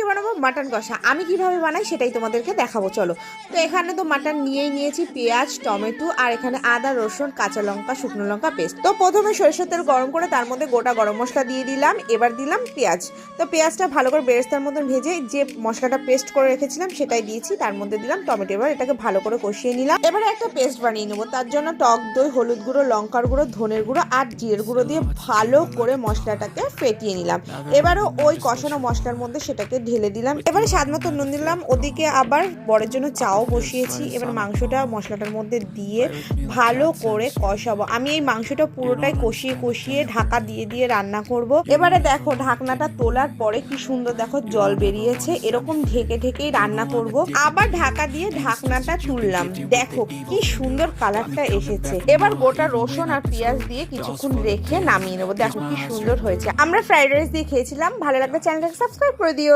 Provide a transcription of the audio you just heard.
বানাবো মাটন কষা। আমি কিভাবে বানাই সেটাই তোমাদেরকে দেখাবো, চলো। তো এখানে তো মাটন নিয়েছি, পেঁয়াজ, টমেটো, আর এখানে আদা, রসুন, কাঁচা লঙ্কা, শুকনো লঙ্কা পেস্ট। তো প্রথমে সরিষার তেল গরম করে তার মধ্যে গোটা গরম মশলা দিয়ে দিলাম, এবার দিলাম পেঁয়াজ। তো পেঁয়াজটা ভালো করে বেরেস্তার মতন ভেজে যে মশলাটা পেস্ট করে রেখেছিলাম সেটাই দিয়েছি, তার মধ্যে দিলাম টমেটো। এবার এটাকে ভালো করে কষিয়ে নিলাম। এবারে একটা পেস্ট বানিয়ে নেবো, তার জন্য টক দই, হলুদ গুঁড়ো, লঙ্কার গুঁড়ো, ধনের গুঁড়ো আর জিরের গুঁড়ো দিয়ে ভালো করে মশলাটাকে ফেটিয়ে নিলাম। এবারও ওই কষানো মশলার মধ্যে সেটাকে ঢেলে দিলাম। এবারে স্বাদ মতো নুন দিলাম। ওদিকে আবার বরের জন্য চাও বসিয়েছি। এবার মাংসটা মশলাটার মধ্যে দিয়ে ভালো করে কষাবো। আমি এই মাংসটা পুরোটাই কষিয়ে কষিয়ে ঢাকা দিয়ে দিয়ে রান্না করব। এবারে দেখো ঢাকনাটা তোলার পরে কি সুন্দর দেখো জল বেরিয়েছে, এরকম ঢেকে ঢেকেই রান্না করব। আবার ঢাকা দিয়ে ঢাকনাটা তুললাম, দেখো কি সুন্দর কালারটা এসেছে। এবার গোটা রসুন আর পেঁয়াজ দিয়ে কিছুক্ষণ রেখে নামিয়ে নেবো। দেখো কি সুন্দর হয়েছে। আমরা ফ্রাইড রাইস দিয়ে খেয়েছিলাম। ভালো লাগলে চ্যানেলটাকে সাবস্ক্রাইব করে দিও।